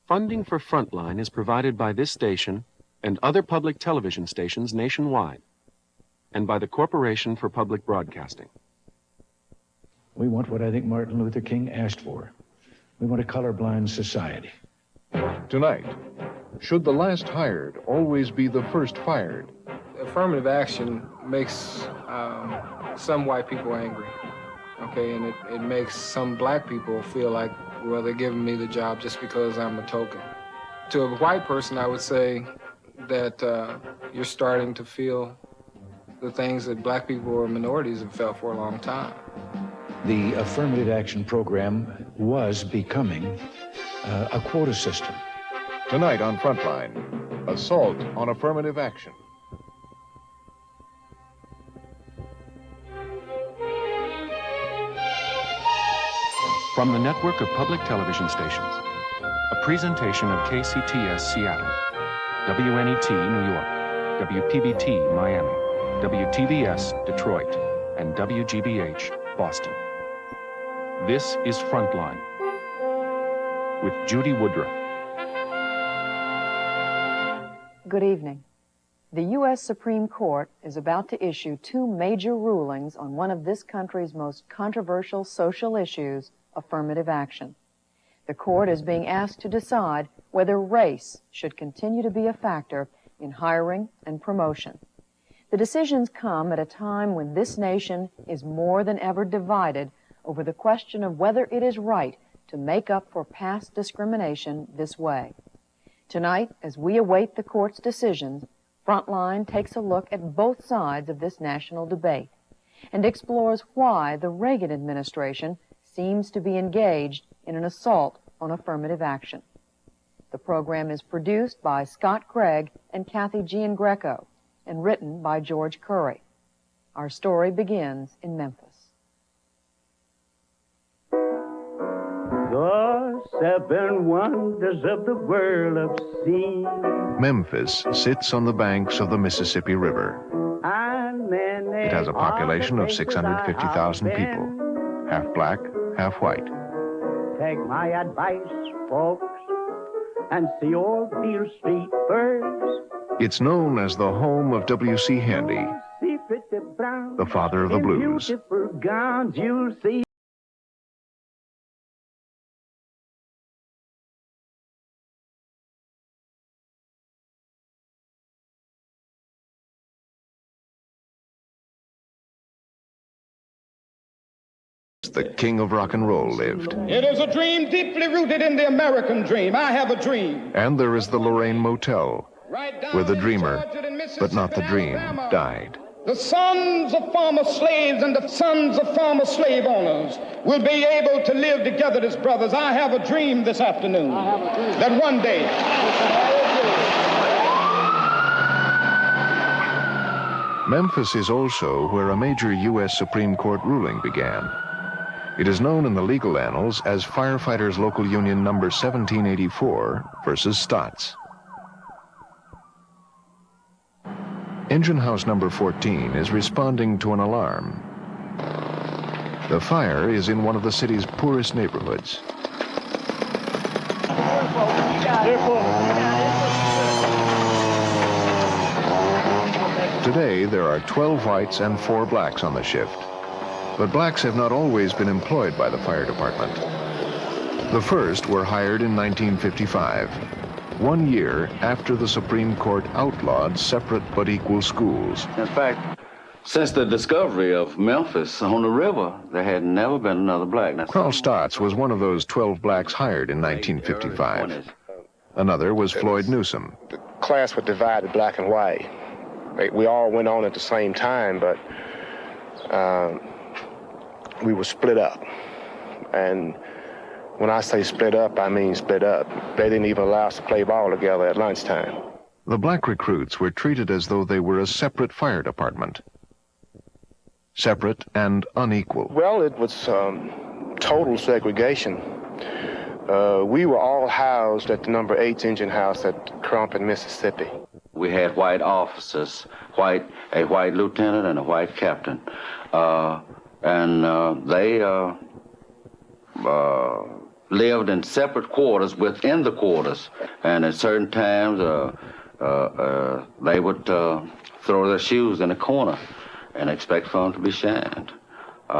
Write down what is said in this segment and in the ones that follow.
Funding for Frontline is provided by this station and other public television stations nationwide, and by the Corporation for Public Broadcasting. We want what I think Martin Luther King asked for. We want a colorblind society. Tonight, should the last hired always be the first fired? Affirmative action makes some white people angry, okay, and it makes some black people feel like, well, they're giving me the job just because I'm a token. To a white person, I would say that you're starting to feel the things that black people or minorities have felt for a long time. The affirmative action program was becoming a quota system. Tonight on Frontline, assault on affirmative action. From the network of public television stations, a presentation of KCTS Seattle, WNET New York, WPBT Miami, WTBS Detroit, and WGBH Boston. This is Frontline with Judy Woodruff. Good evening. The U.S. Supreme Court is about to issue two major rulings on one of this country's most controversial social issues, affirmative action. The court is being asked to decide whether race should continue to be a factor in hiring and promotion. The decisions come at a time when this nation is more than ever divided over the question of whether it is right to make up for past discrimination this way. Tonight, as we await the court's decisions, Frontline takes a look at both sides of this national debate and explores why the Reagan administration seems to be engaged in an assault on affirmative action. The program is produced by Scott Craig and Kathy Giangreco and written by George Curry. Our story begins in Memphis. The seven wonders of the world have seen. Memphis sits on the banks of the Mississippi River. It has a population of 650,000 people, half black, half white. Take my advice, folks, and see old Beale Street first. It's known as the home of W.C. Handy, the father of the blues. Beautiful gowns you'll see. The king of rock and roll lived. It is a dream deeply rooted in the American dream. I have a dream. And there is the Lorraine Motel, where the dreamer, but not the dream, died. The sons of former slaves and the sons of former slave owners will be able to live together as brothers. I have a dream this afternoon that one day Memphis is also where a major U.S. Supreme Court ruling began. It is known in the legal annals as Firefighters Local Union Number 1784 versus Stotts. Engine House Number 14 is responding to an alarm. The fire is in one of the city's poorest neighborhoods. Today, there are 12 whites and 4 blacks on the shift. But blacks have not always been employed by the fire department. The first were hired in 1955, 1 year after the Supreme Court outlawed separate but equal schools. In fact, since the discovery of Memphis on the river, there had never been another black. Carl Stotts was one of those 12 blacks hired in 1955. Another was Floyd Newsom. The class was divided black and white. We all went on at the same time, but we were split up. And when I say split up, I mean split up. They didn't even allow us to play ball together at lunchtime. The black recruits were treated as though they were a separate fire department. Separate and unequal. Well, it was total segregation. We were all housed at the number 8 engine house at Crump in Mississippi. We had white officers, a white lieutenant and a white captain. They lived in separate quarters within the quarters. And at certain times, they would throw their shoes in a corner and expect for them to be shined.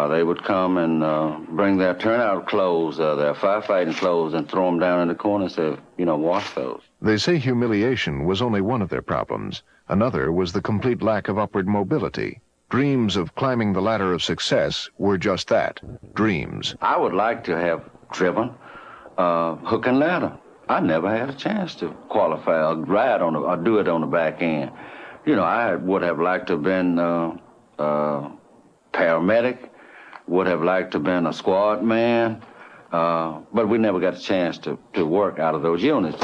They would come and bring their turnout clothes, their firefighting clothes, and throw them down in the corner and say, wash those. They say humiliation was only one of their problems. Another was the complete lack of upward mobility. Dreams of climbing the ladder of success were just that, dreams. I would like to have driven hook and ladder. I never had a chance to qualify or ride on or do it on the back end. I would have liked to have been paramedic, would have liked to have been a squad man, but we never got a chance to work out of those units.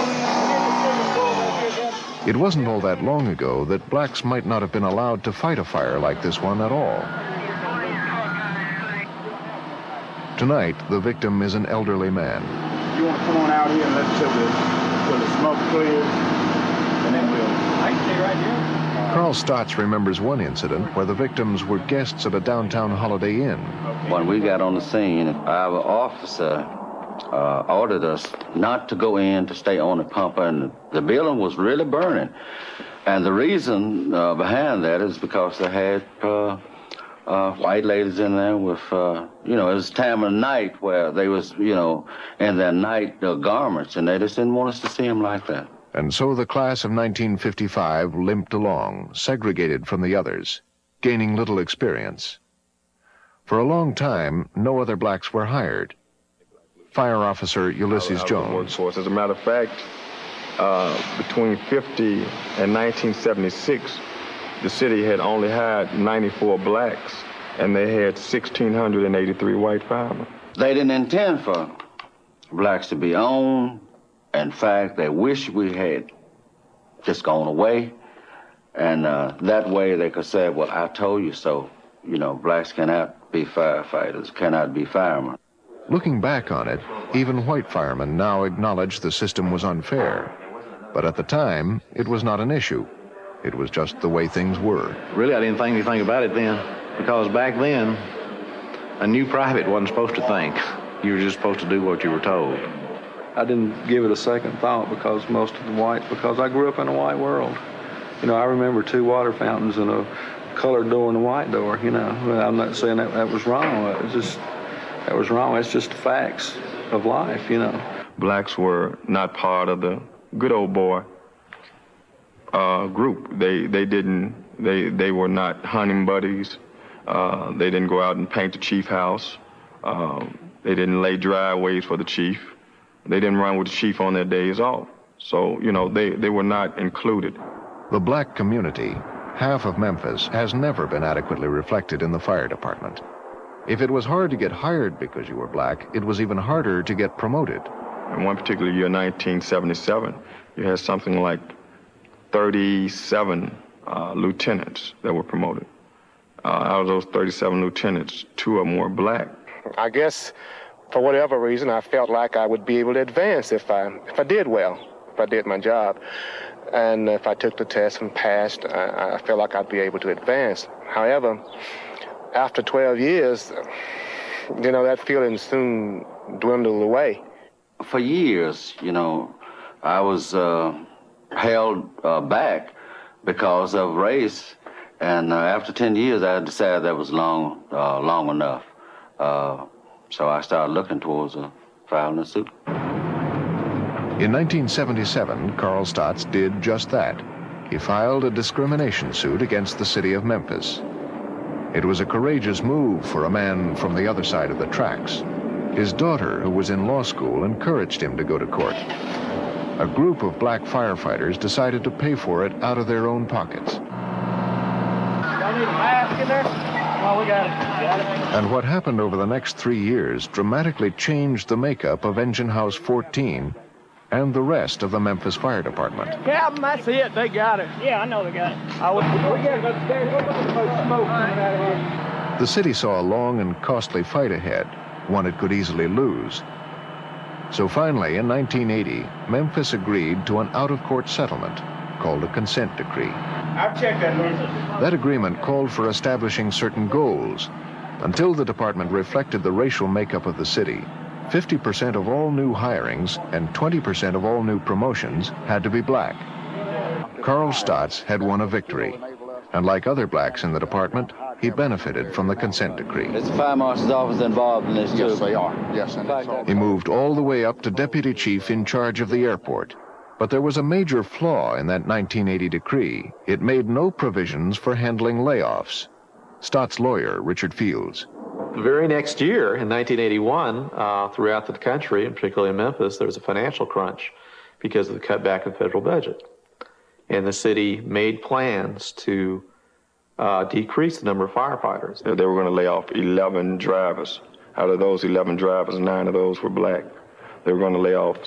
It wasn't all that long ago that blacks might not have been allowed to fight a fire like this one at all. Tonight, the victim is an elderly man. You want to come on out here and let's till the smoke clears, and then I can stay right here. Carl Stotts remembers one incident where the victims were guests at a downtown Holiday Inn. When we got on the scene, our officer ordered us not to go in, to stay on the pump, and the building was really burning. And the reason behind that is because they had white ladies in there with, it was time of night where they was, in their night garments, and they just didn't want us to see them like that. And so the class of 1955 limped along, segregated from the others, gaining little experience. For a long time, no other blacks were hired. Fire Officer Ulysses Jones. Workforce. As a matter of fact, between 50 and 1976, the city had only had 94 blacks, and they had 1,683 white firemen. They didn't intend for blacks to be on. In fact, they wish we had just gone away, and that way they could say, well, I told you so. Blacks cannot be firefighters, cannot be firemen. Looking back on it, even white firemen now acknowledge the system was unfair. But at the time, it was not an issue. It was just the way things were. Really, I didn't think anything about it then, because back then, a new private wasn't supposed to think. You were just supposed to do what you were told. I didn't give it a second thought because I grew up in a white world. I remember 2 water fountains and a colored door and a white door, I'm not saying that was wrong. That was wrong. It's just the facts of life, Blacks were not part of the good old boy group. They were not hunting buddies. They didn't go out and paint the chief house. They didn't lay driveways for the chief. They didn't run with the chief on their days off. So, they were not included. The black community, half of Memphis, has never been adequately reflected in the fire department. If it was hard to get hired because you were black, it was even harder to get promoted. In one particular year, 1977, you had something like 37 lieutenants that were promoted. Out of those 37 lieutenants, 2 of them were black. I guess for whatever reason, I felt like I would be able to advance if I did well, if I did my job. And if I took the test and passed, I felt like I'd be able to advance. However, after 12 years, that feeling soon dwindled away. For years, I was held back because of race. And after 10 years, I decided that was long enough. So I started looking towards filing a suit. In 1977, Carl Stotts did just that. He filed a discrimination suit against the city of Memphis. It was a courageous move for a man from the other side of the tracks. His daughter, who was in law school, encouraged him to go to court. A group of black firefighters decided to pay for it out of their own pockets. Y'all need a mask in there? Oh, we got it. And what happened over the next 3 years dramatically changed the makeup of Engine House 14 and the rest of the Memphis Fire Department. Captain, that's it. They got it. Yeah, I know they got it. We got to go upstairs. Look at the smoke coming out of here. The city saw a long and costly fight ahead, one it could easily lose. So finally, in 1980, Memphis agreed to an out-of-court settlement called a consent decree. I've checked that one. That agreement called for establishing certain goals. Until the department reflected the racial makeup of the city, 50% of all new hirings and 20% of all new promotions had to be black. Carl Stotts had won a victory, and like other blacks in the department, he benefited from the consent decree. Is the fire marshal's office involved in this, too? Yes, they are. Yes, and it's all... He moved all the way up to deputy chief in charge of the airport. But there was a major flaw in that 1980 decree. It made no provisions for handling layoffs. Stotts' lawyer, Richard Fields. The very next year, in 1981, throughout the country, and particularly in Memphis, there was a financial crunch because of the cutback in the federal budget. And the city made plans to decrease the number of firefighters. They were going to lay off 11 drivers. Out of those 11 drivers, 9 of those were black. They were going to lay off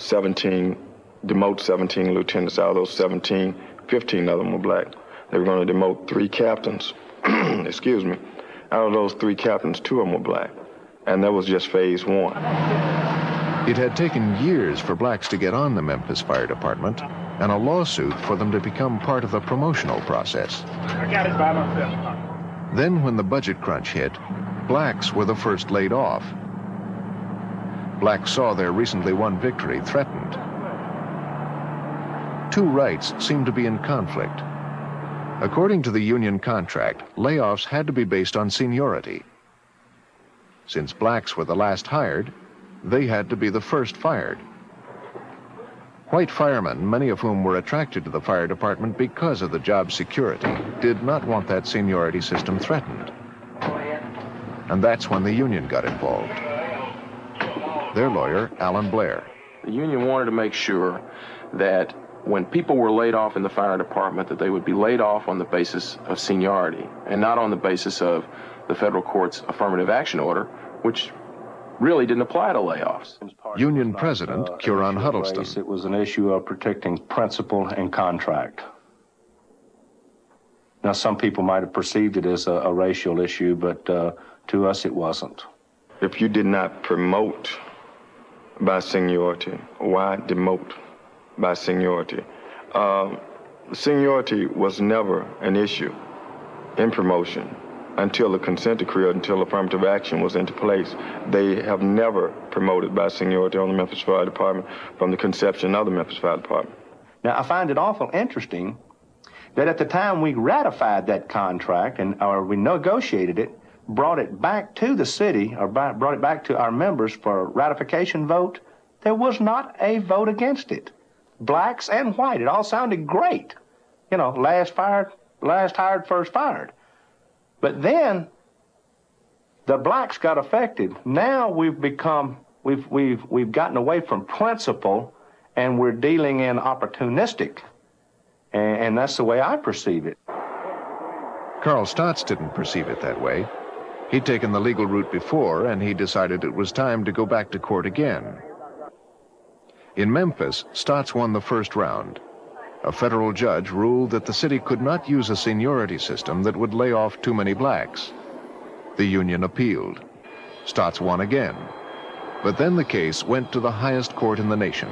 demote 17 lieutenants. Out of those 17, 15 of them were black. They were going to demote 3 captains. Excuse me. Out of those 3 captains, 2 of them were black. And that was just phase 1. It had taken years for blacks to get on the Memphis Fire Department, and a lawsuit for them to become part of the promotional process. I got it by myself. Then when the budget crunch hit, blacks were the first laid off. Blacks saw their recently won victory threatened. 2 rights seemed to be in conflict. According to the union contract, layoffs had to be based on seniority. Since blacks were the last hired, they had to be the first fired. White firemen, many of whom were attracted to the fire department because of the job security, did not want that seniority system threatened. And that's when the union got involved. Their lawyer, Alan Blair. The union wanted to make sure that when people were laid off in the fire department, that they would be laid off on the basis of seniority and not on the basis of the federal court's affirmative action order, which really didn't apply to layoffs. Union President Curon Huddleston. It was an issue of protecting principle and contract. Now, some people might have perceived it as a racial issue, but to us it wasn't. If you did not promote by seniority, why demote by seniority? Seniority was never an issue in promotion until the consent decree, until affirmative action was into place. They have never promoted by seniority on the Memphis Fire Department from the conception of the Memphis Fire Department. Now, I find it awful interesting that at the time we ratified that contract or we negotiated it, brought it back to the city or brought it back to our members for a ratification vote, there was not a vote against it. Blacks and white, it all sounded great. You know, last hired, first fired. But then the blacks got affected. Now we've gotten away from principle and we're dealing in opportunistic. And that's the way I perceive it. Carl Stotts didn't perceive it that way. He'd taken the legal route before, and he decided it was time to go back to court again. In Memphis, Stotts won the first round. A federal judge ruled that the city could not use a seniority system that would lay off too many blacks. The union appealed. Stotts won again. But then the case went to the highest court in the nation.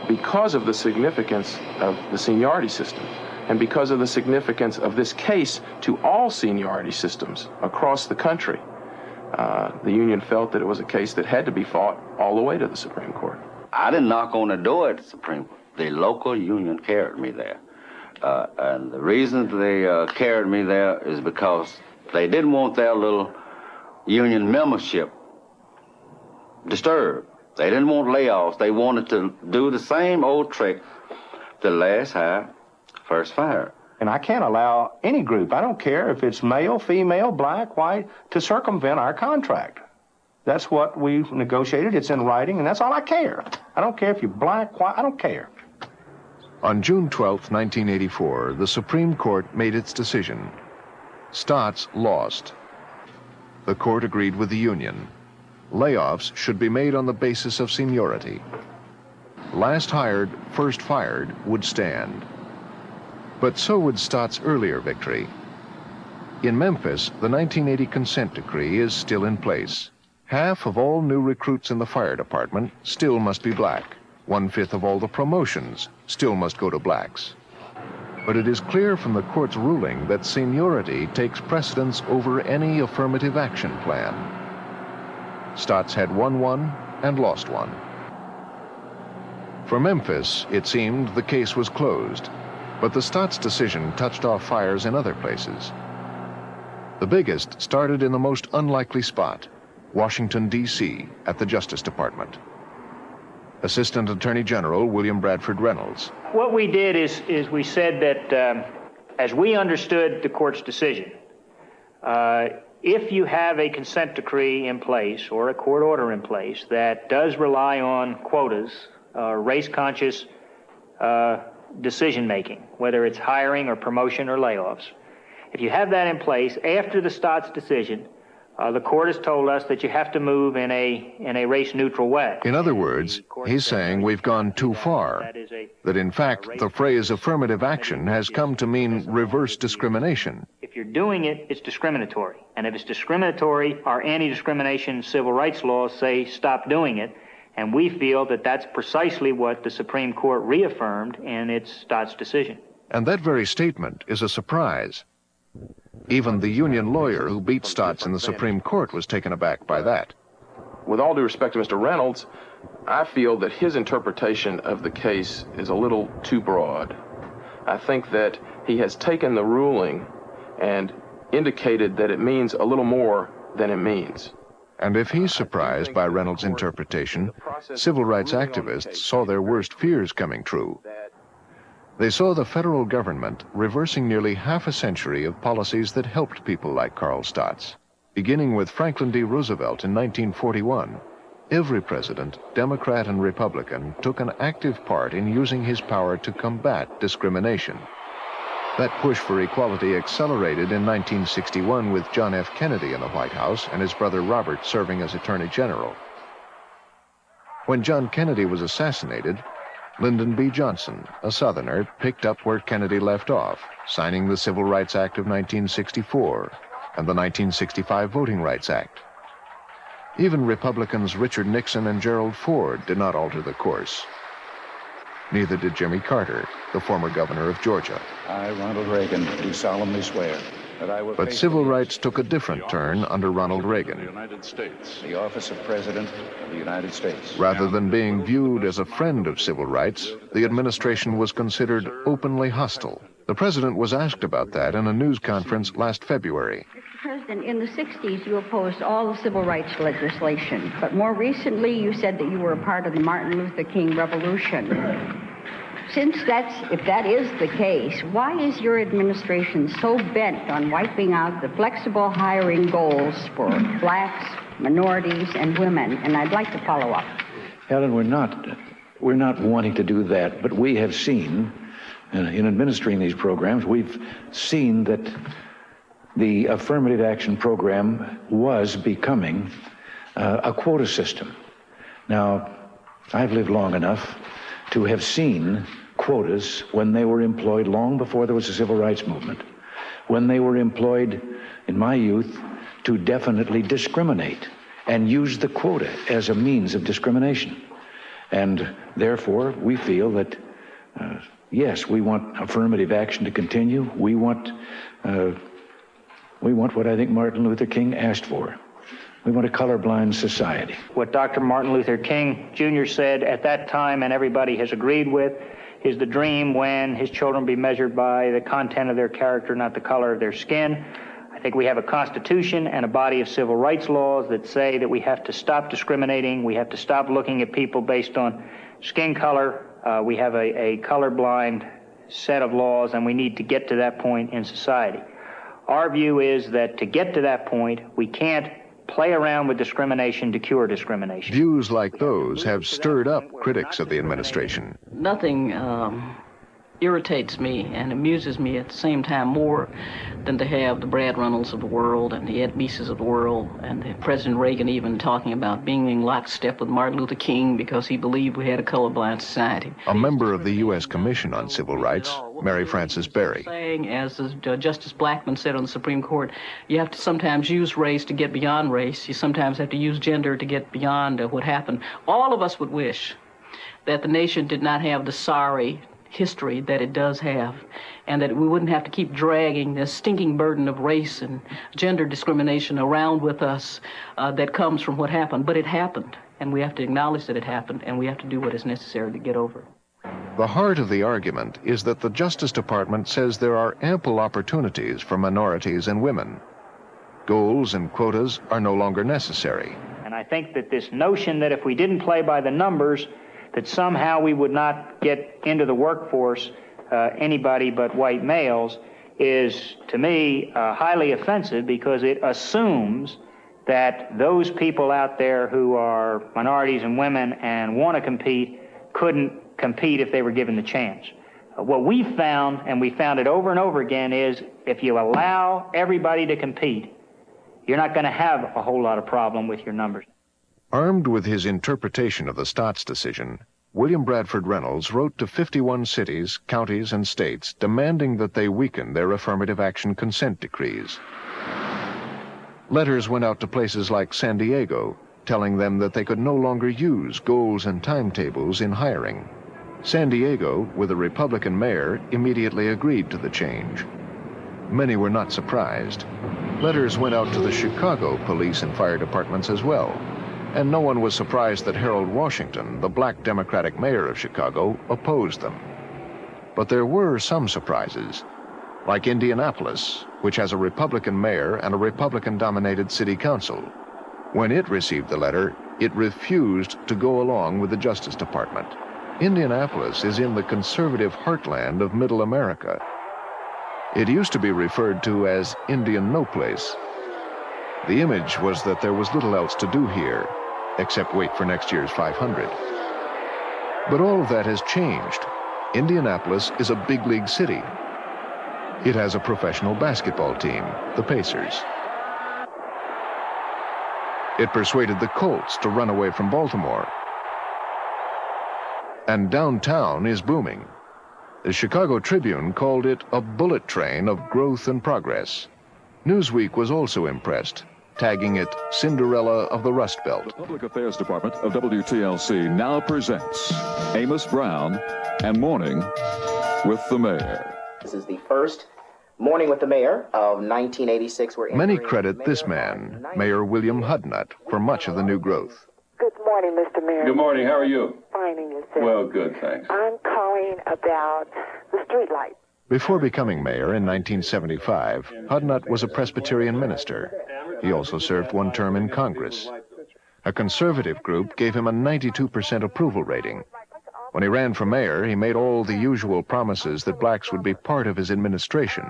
Because of the significance of the seniority system, and because of the significance of this case to all seniority systems across the country, the union felt that it was a case that had to be fought all the way to the Supreme Court. I didn't knock on the door at the Supreme Court. The local union carried me there. And the reason they carried me there is because they didn't want their little union membership disturbed. They didn't want layoffs. They wanted to do the same old trick, the last hired, first fired. And I can't allow any group, I don't care if it's male, female, black, white, to circumvent our contract. That's what we negotiated. It's in writing, and that's all I care. I don't care if you're black, white, I don't care. On June 12, 1984, the Supreme Court made its decision. Stotts lost. The court agreed with the union. Layoffs should be made on the basis of seniority. Last hired, first fired would stand. But so would Stotts' earlier victory. In Memphis, the 1980 consent decree is still in place. Half of all new recruits in the fire department still must be black. 1/5 of all the promotions still must go to blacks. But it is clear from the court's ruling that seniority takes precedence over any affirmative action plan. Stotts had won one, and lost one. For Memphis, it seemed the case was closed, but the Stotts decision touched off fires in other places. The biggest started in the most unlikely spot, Washington, D.C., at the Justice Department. Assistant Attorney General William Bradford Reynolds. What we did is we said that as we understood the court's decision, if you have a consent decree in place or a court order in place that does rely on quotas, race-conscious decision-making, whether it's hiring or promotion or layoffs, if you have that in place after the Stotts decision, the court has told us that you have to move in a race-neutral way. In other words, he's saying we've gone too far, that in fact the phrase affirmative action has come to mean reverse discrimination. If you're doing it, it's discriminatory. And if it's discriminatory, our anti-discrimination civil rights laws say stop doing it. And we feel that that's precisely what the Supreme Court reaffirmed in its Stotts decision. And that very statement is a surprise. Even the union lawyer who beat Stotts in the Supreme Court was taken aback by that. With all due respect to Mr. Reynolds, I feel that his interpretation of the case is a little too broad. I think that he has taken the ruling and indicated that it means a little more than it means. And if he's surprised by Reynolds' interpretation, civil rights activists saw their worst fears coming true. They saw the federal government reversing nearly half a century of policies that helped people like Carl Stotts. Beginning with Franklin D. Roosevelt in 1941, every president, Democrat and Republican, took an active part in using his power to combat discrimination. That push for equality accelerated in 1961 with John F. Kennedy in the White House and his brother Robert serving as Attorney General. When John Kennedy was assassinated, Lyndon B. Johnson, a Southerner, picked up where Kennedy left off, signing the Civil Rights Act of 1964 and the 1965 Voting Rights Act. Even Republicans Richard Nixon and Gerald Ford did not alter the course. Neither did Jimmy Carter, the former governor of Georgia. I, Ronald Reagan, do solemnly swear that I will. But civil rights took a different turn under Ronald Reagan. The office of President of the United States. Rather than being viewed as a friend of civil rights, the administration was considered openly hostile. The president was asked about that in a news conference last February. Mr. President, in the 60s, you opposed all the civil rights legislation, but more recently, you said that you were a part of the Martin Luther King Revolution. If that is the case, why is your administration so bent on wiping out the flexible hiring goals for blacks, minorities, and women? And I'd like to follow up. Helen, we're not wanting to do that, but we have seen, in administering these programs, we've seen that the affirmative action program was becoming a quota system. Now, I've lived long enough to have seen quotas when they were employed long before there was a civil rights movement, when they were employed in my youth to definitely discriminate and use the quota as a means of discrimination. And therefore, we feel that, yes, we want affirmative action to continue. We want what I think Martin Luther King asked for. We want a colorblind society. What Dr. Martin Luther King Jr. said at that time, and everybody has agreed with, is the dream when his children be measured by the content of their character, not the color of their skin. I think we have a constitution and a body of civil rights laws that say that we have to stop discriminating. We have to stop looking at people based on skin color. We have a colorblind set of laws, and we need to get to that point in society. Our view is that to get to that point, we can't play around with discrimination to cure discrimination. Views like those have stirred up critics of the administration. Nothing irritates me and amuses me at the same time more than to have the Brad Reynolds of the world and the Ed Meeses of the world and the President Reagan even talking about being in lockstep with Martin Luther King because he believed we had a colorblind society. A member of the U.S. Commission on Civil Rights, Mary Frances Berry. Saying, as Justice Blackmun said on the Supreme Court, you have to sometimes use race to get beyond race. You sometimes have to use gender to get beyond what happened. All of us would wish that the nation did not have the sorry history that it does have, and that we wouldn't have to keep dragging this stinking burden of race and gender discrimination around with us that comes from what happened. But it happened, and we have to acknowledge that it happened, and we have to do what is necessary to get over it. The heart of the argument is that the Justice Department says there are ample opportunities for minorities and women. Goals and quotas are no longer necessary. And I think that this notion that if we didn't play by the numbers, that somehow we would not get into the workforce anybody but white males is, to me, highly offensive, because it assumes that those people out there who are minorities and women and want to compete couldn't compete if they were given the chance. What we found, and we found it over and over again, is if you allow everybody to compete, you're not going to have a whole lot of problem with your numbers. Armed with his interpretation of the Stotts decision, William Bradford Reynolds wrote to 51 cities, counties, and states demanding that they weaken their affirmative action consent decrees. Letters went out to places like San Diego, telling them that they could no longer use goals and timetables in hiring. San Diego, with a Republican mayor, immediately agreed to the change. Many were not surprised. Letters went out to the Chicago police and fire departments as well, and no one was surprised that Harold Washington, the black Democratic mayor of Chicago, opposed them. But there were some surprises, like Indianapolis, which has a Republican mayor and a Republican-dominated city council. When it received the letter, it refused to go along with the Justice Department. Indianapolis is in the conservative heartland of Middle America. It used to be referred to as Indian No Place. The image was that there was little else to do here, except wait for next year's 500. But all of that has changed. Indianapolis is a big league city. It has a professional basketball team, the Pacers. It persuaded the Colts to run away from Baltimore. And downtown is booming. The Chicago Tribune called it a bullet train of growth and progress. Newsweek was also impressed, tagging it Cinderella of the Rust Belt. The Public Affairs Department of WTLC now presents Amos Brown and Morning with the Mayor. This is the first Morning with the Mayor of 1986. Many credit this man, Mayor William Hudnut, for much of the new growth. Good morning, Mr. Mayor. Good morning. How are you? Fine, and yourself? Well, good, thanks. I'm calling about the street lights. Before becoming mayor in 1975, Hudnut was a Presbyterian minister. He also served one term in Congress. A conservative group gave him a 92% approval rating. When he ran for mayor, he made all the usual promises that blacks would be part of his administration,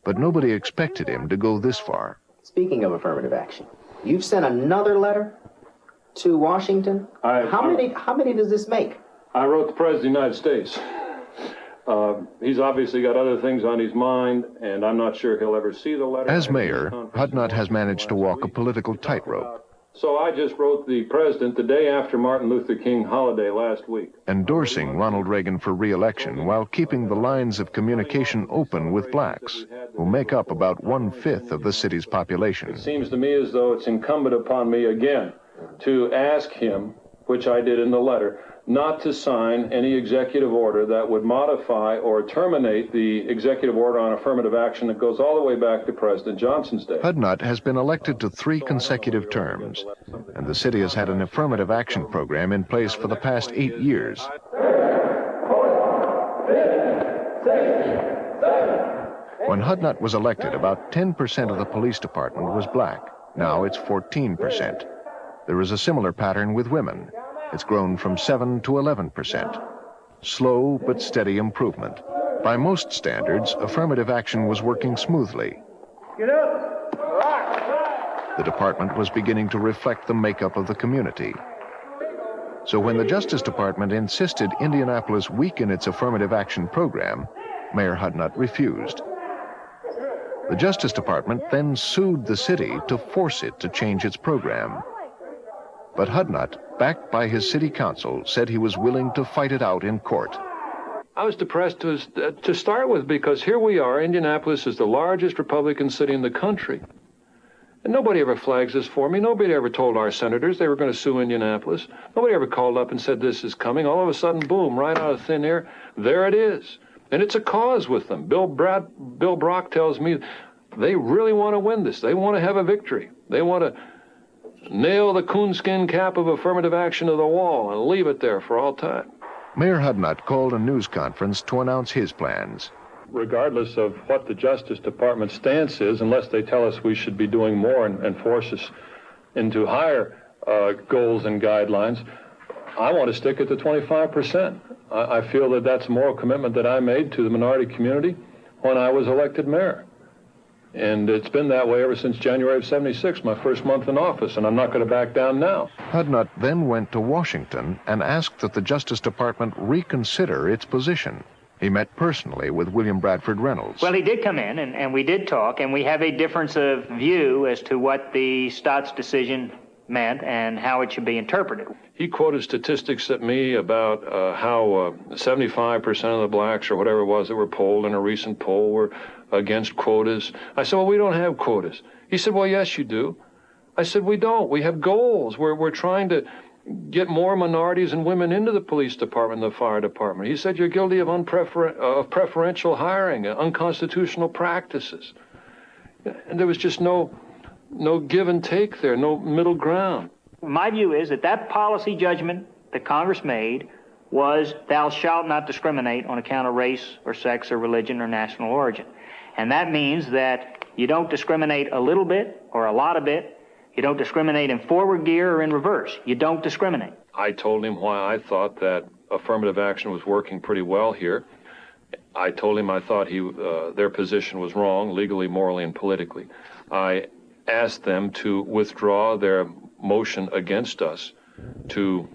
but nobody expected him to go this far. Speaking of affirmative action, you've sent another letter to Washington. How many does this make? I wrote the President of the United States. He's obviously got other things on his mind, and I'm not sure he'll ever see the letter. As mayor, Hudnut has managed to walk a political tightrope. So I just wrote the President the day after Martin Luther King holiday last week, endorsing Ronald Reagan for re-election while keeping the lines of communication open with blacks, who make up about 1/5 of the city's population. It seems to me as though it's incumbent upon me again to ask him, which I did in the letter, not to sign any executive order that would modify or terminate the executive order on affirmative action that goes all the way back to President Johnson's day. Hudnut has been elected to 3 consecutive terms, and the city has had an affirmative action program in place for the past 8 years. When Hudnut was elected, about 10% of the police department was black. Now it's 14%. There is a similar pattern with women. It's grown from 7 to 11%. Slow but steady improvement. By most standards, affirmative action was working smoothly. Get up! The department was beginning to reflect the makeup of the community. So when the Justice Department insisted Indianapolis weaken its affirmative action program, Mayor Hudnut refused. The Justice Department then sued the city to force it to change its program. But Hudnut, backed by his city council, said he was willing to fight it out in court. I was depressed to start with because here we are, Indianapolis is the largest Republican city in the country. And nobody ever flags this for me. Nobody ever told our senators they were going to sue Indianapolis. Nobody ever called up and said this is coming. All of a sudden, boom, right out of thin air, there it is. And it's a cause with them. Bill Brock tells me they really want to win this. They want to have a victory. They want to Nail the coonskin cap of affirmative action to the wall and leave it there for all time. Mayor Hudnut called a news conference to announce his plans. Regardless of what the Justice Department's stance is, unless they tell us we should be doing more and force us into higher goals and guidelines, I want to stick at the 25%. I feel that that's a moral commitment that I made to the minority community when I was elected mayor. And it's been that way ever since January of '76, my first month in office, and I'm not going to back down now. Hudnut then went to Washington and asked that the Justice Department reconsider its position. He met personally with William Bradford Reynolds. Well, he did come in, and we did talk, and we have a difference of view as to what the Stott's decision meant and how it should be interpreted. He quoted statistics at me about how 75% of the blacks or whatever it was that were polled in a recent poll were against quotas. I said, well, we don't have quotas. He said, well, yes, you do. I said, we don't. We have goals. We're trying to get more minorities and women into the police department and the fire department. He said, you're guilty of preferential hiring, unconstitutional practices. And there was just no give and take there, no middle ground. My view is that that policy judgment that Congress made was thou shalt not discriminate on account of race or sex or religion or national origin. And that means that you don't discriminate a little bit or a lot of bit. You don't discriminate in forward gear or in reverse. You don't discriminate. I told him why I thought that affirmative action was working pretty well here. I told him I thought their position was wrong, legally, morally, and politically. I asked them to withdraw their motion against us to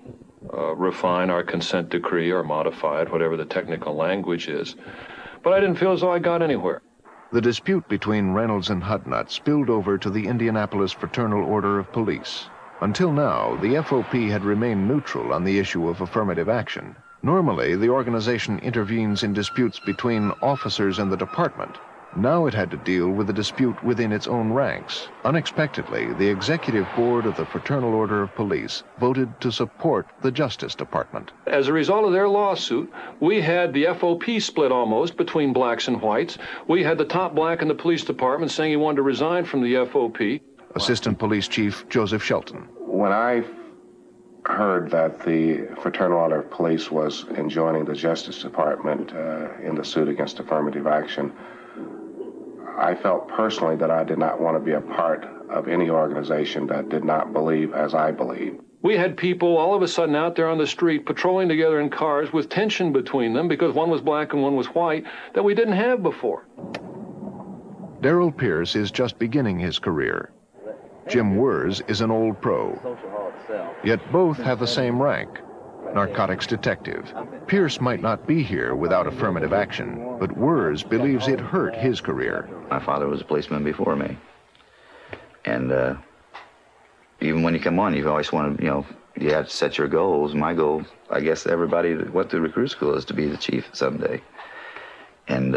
refine our consent decree or modify it, whatever the technical language is. But I didn't feel as though I got anywhere. The dispute between Reynolds and Hudnut spilled over to the Indianapolis Fraternal Order of Police. Until now, the FOP had remained neutral on the issue of affirmative action. Normally, the organization intervenes in disputes between officers and the department. Now it had to deal with a dispute within its own ranks. Unexpectedly, the executive board of the Fraternal Order of Police voted to support the Justice Department. As a result of their lawsuit, we had the FOP split almost between blacks and whites. We had the top black in the police department saying he wanted to resign from the FOP. Assistant Police Chief Joseph Shelton. When I heard that the Fraternal Order of Police was enjoining the Justice Department in the suit against affirmative action, I felt personally that I did not want to be a part of any organization that did not believe as I believe. We had people all of a sudden out there on the street patrolling together in cars with tension between them because one was black and one was white that we didn't have before. Darrell Pierce is just beginning his career. Jim Wers is an old pro. Yet both have the same rank, narcotics detective. Pierce might not be here without affirmative action, but Wers believes it hurt his career. My father was a policeman before me. And even when you come on, you always want to, you have to set your goals. My goal, I guess everybody that went through recruit school is to be the chief someday. And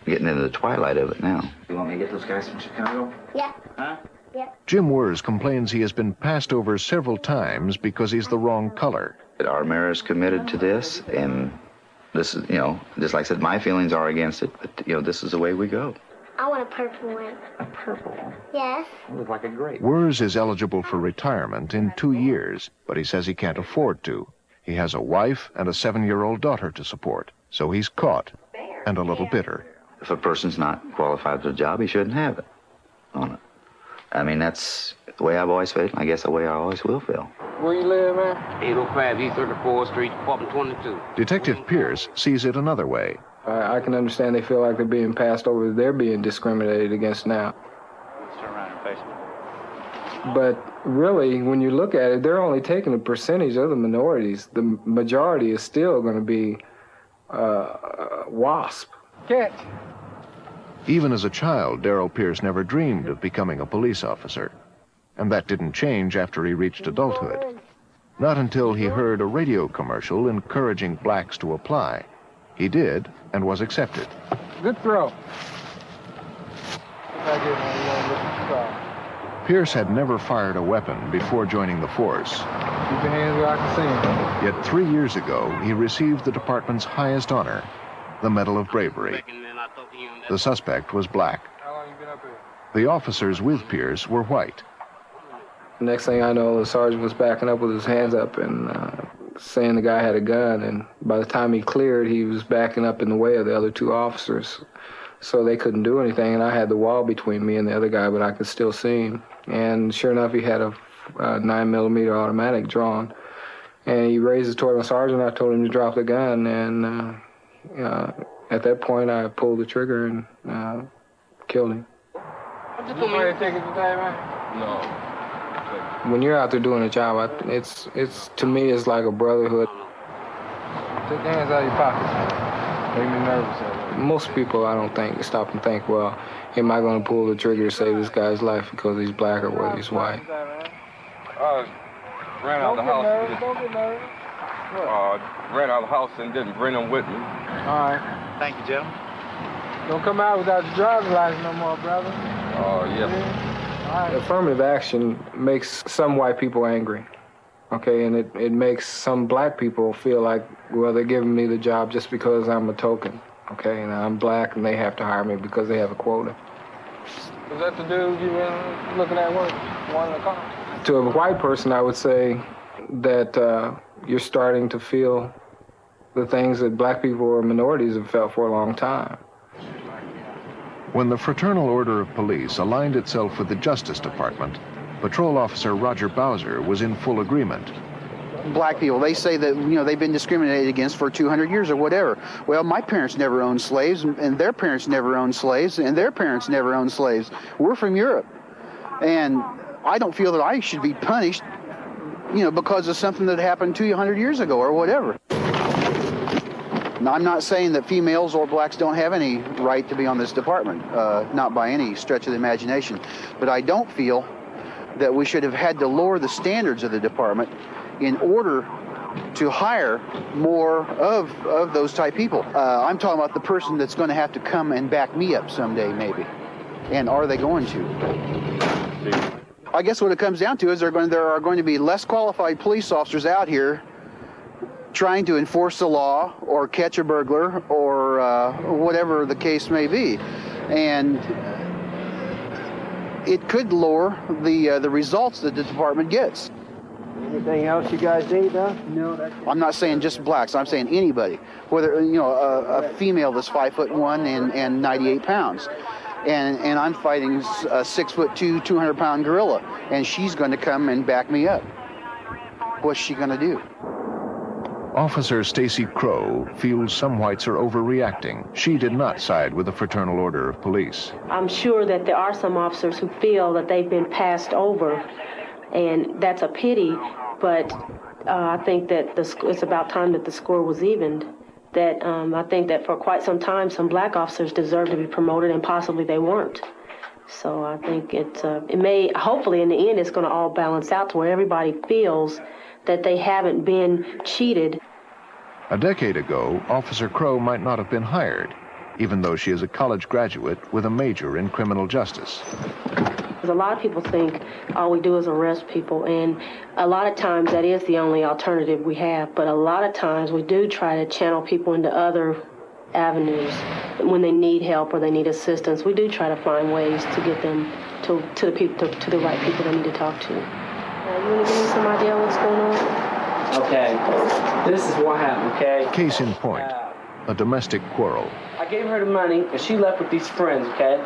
getting into the twilight of it now. You want me to get those guys from Chicago? Yeah. Huh? Yeah. Jim Wers complains he has been passed over several times because he's the wrong color. Our mayor is committed to this, and this is, just like I said, my feelings are against it, but, this is the way we go. I want a purple one. A purple one? Yes. You look like a grape. Wers is eligible for retirement in 2 years, but he says he can't afford to. He has a wife and a 7-year-old daughter to support, so he's caught and a little bitter. If a person's not qualified for the job, he shouldn't have it on it. I mean, that's the way I've always felt, and I guess the way I always will feel. Where you live, man? 805 East 34th Street, apartment 22. Detective Pierce sees it another way. I can understand they feel like they're being passed over, they're being discriminated against now. Let's turn around and face me. But really, when you look at it, they're only taking a percentage of the minorities. The majority is still going to be WASP. Catch. Even as a child, Darrell Pierce never dreamed of becoming a police officer. And that didn't change after he reached adulthood. Not until he heard a radio commercial encouraging blacks to apply. He did, and was accepted. Good throw. Pierce had never fired a weapon before joining the force. Keep your hands where I can see them. Yet 3 years ago, he received the department's highest honor, the Medal of Bravery. The suspect was black. How long you been up here? The officers with Pierce were white. Next thing I know, the sergeant was backing up with his hands up and saying the guy had a gun. And by the time he cleared, he was backing up in the way of the other two officers. So they couldn't do anything, and I had the wall between me and the other guy, but I could still see him. And sure enough, he had a 9mm automatic drawn. And he raised it toward my sergeant. I told him to drop the gun, and at that point, I pulled the trigger and killed him. No. When you're out there doing a job, it's to me, it's like a brotherhood. Take your hands out of your pockets. Make me nervous. Most people, I don't think, stop and think, well, am I going to pull the trigger to save this guy's life because he's black or whether he's white? Ran out of the house. Don't get nervous. Ran out of the house and didn't bring them with me. All right. Thank you, gentlemen. Don't come out without your driver's license no more, brother. Yes. All right. Affirmative action makes some white people angry. Okay, and it makes some black people feel like, well, they're giving me the job just because I'm a token. Okay, and I'm black and they have to hire me because they have a quota. Is that the dude you been looking at work? One in the car? To a white person, I would say that you're starting to feel the things that black people or minorities have felt for a long time. When the Fraternal Order of Police aligned itself with the Justice Department, Patrol Officer Roger Bowser was in full agreement. Black people, they say that, they've been discriminated against for 200 years or whatever. Well, my parents never owned slaves, and their parents never owned slaves, and their parents never owned slaves. We're from Europe. And I don't feel that I should be punished, because of something that happened 200 years ago or whatever. Now, I'm not saying that females or blacks don't have any right to be on this department, not by any stretch of the imagination. But I don't feel that we should have had to lower the standards of the department in order to hire more of those type people. I'm talking about the person that's going to have to come and back me up someday, maybe. And are they going to? I guess what it comes down to is there are going to be less qualified police officers out here trying to enforce the law or catch a burglar or whatever the case may be. And it could lower the results that the department gets. Anything else you guys need, huh? No, I'm not saying just blacks. I'm saying anybody. Whether, a female that's 5'1" and 98 pounds. And I'm fighting a 6'2", 200-pound gorilla. And she's going to come and back me up. What's she going to do? Officer Stacy Crow feels some whites are overreacting. She did not side with the Fraternal Order of Police. I'm sure that there are some officers who feel that they've been passed over, and that's a pity, but I think that it's about time that the score was evened. That I think that for quite some time, some black officers deserve to be promoted, and possibly they weren't. So I think it may, hopefully in the end, it's going to all balance out to where everybody feels that they haven't been cheated. A decade ago, Officer Crow might not have been hired, even though she is a college graduate with a major in criminal justice. A lot of people think all we do is arrest people, and a lot of times that is the only alternative we have, but a lot of times we do try to channel people into other avenues. When they need help or they need assistance, we do try to find ways to get them to the right people they need to talk to. You want to give me some idea what's going on? Okay, this is what happened, okay? Case in point, a domestic quarrel. I gave her the money, and she left with these friends, okay?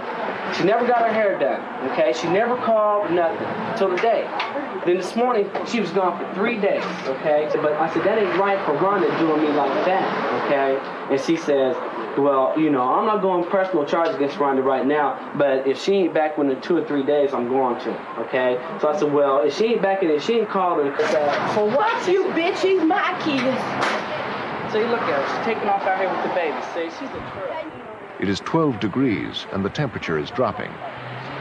She never got her hair done, okay? She never called, nothing, till today. Then this morning, she was gone for 3 days, okay? But I said, that ain't right for Rhonda doing me like that, okay? And she says, well, I'm not going personal charge against Rhonda right now, but if she ain't back within 2 or 3 days, I'm going to, okay? So I said, well, if she ain't back in it, she ain't called her. For what? Fuck you, bitch, she's my kids. See, look at her. She's taking off out here with the baby. See, she's a trip. It is 12 degrees and the temperature is dropping.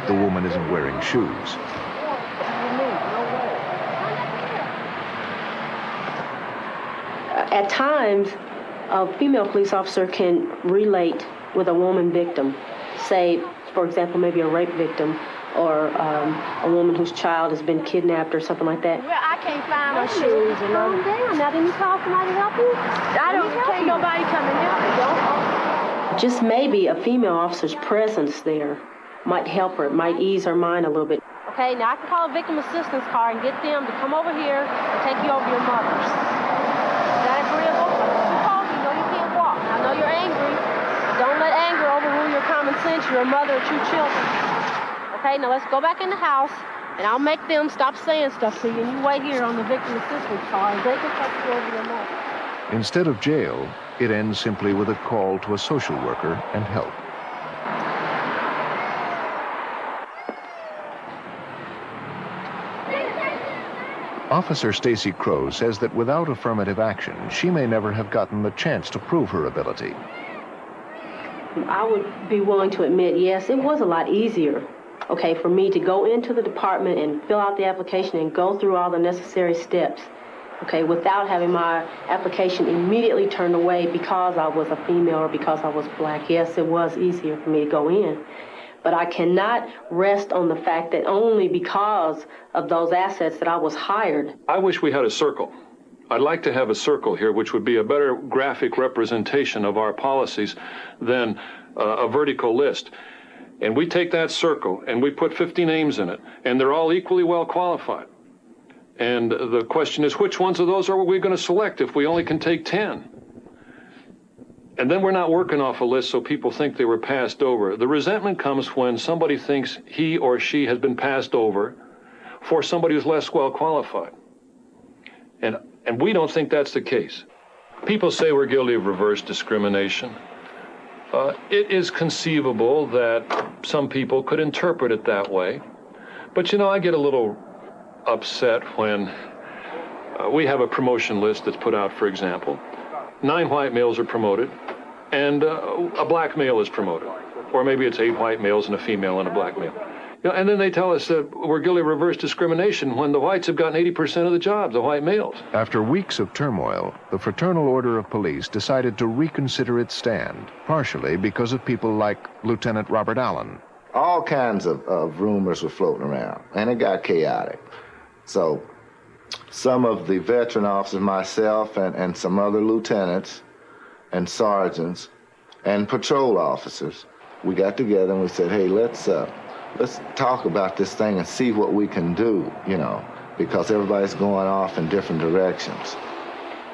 The woman isn't wearing shoes. At times, a female police officer can relate with a woman victim. Say, for example, maybe a rape victim or a woman whose child has been kidnapped or something like that. Well, I can't find my shoes. Calm down. Now, didn't you call somebody to help you? Can't nobody come and help me. Don't. Just maybe a female officer's presence there might help her. It might ease her mind a little bit. Okay, now I can call a victim assistance car and get them to come over here and take you over your mother's. Is that agreeable? You call, you know you can't walk. I know you're angry. Don't let anger overrule your common sense. You're a mother of 2 children. Okay, now let's go back in the house, and I'll make them stop saying stuff to you, and you wait here on the victim assistance car, and they can take you over your mother. Instead of jail, it ends simply with a call to a social worker and help. Officer Stacy Crow says that without affirmative action, she may never have gotten the chance to prove her ability. I would be willing to admit, yes, it was a lot easier, okay, for me to go into the department and fill out the application and go through all the necessary steps, okay, without having my application immediately turned away because I was a female or because I was black. Yes, it was easier for me to go in. But I cannot rest on the fact that only because of those assets that I was hired. I wish we had a circle. I'd like to have a circle here, which would be a better graphic representation of our policies than a vertical list. And we take that circle and we put 50 names in it, and they're all equally well qualified. And the question is, which ones of those are we going to select if we only can take 10? And then we're not working off a list so people think they were passed over. The resentment comes when somebody thinks he or she has been passed over for somebody who's less well qualified. And we don't think that's the case. People say we're guilty of reverse discrimination. It is conceivable that some people could interpret it that way. But, you know, I get a little upset when we have a promotion list that's put out, for example. 9 white males are promoted, and a black male is promoted. Or maybe it's 8 white males and a female and a black male. You know, and then they tell us that we're guilty of reverse discrimination when the whites have gotten 80% of the jobs, the white males. After weeks of turmoil, the Fraternal Order of Police decided to reconsider its stand, partially because of people like Lieutenant Robert Allen. All kinds of rumors were floating around, and it got chaotic. So some of the veteran officers, myself and some other lieutenants and sergeants and patrol officers, we got together and we said, hey, let's talk about this thing and see what we can do, you know, because everybody's going off in different directions.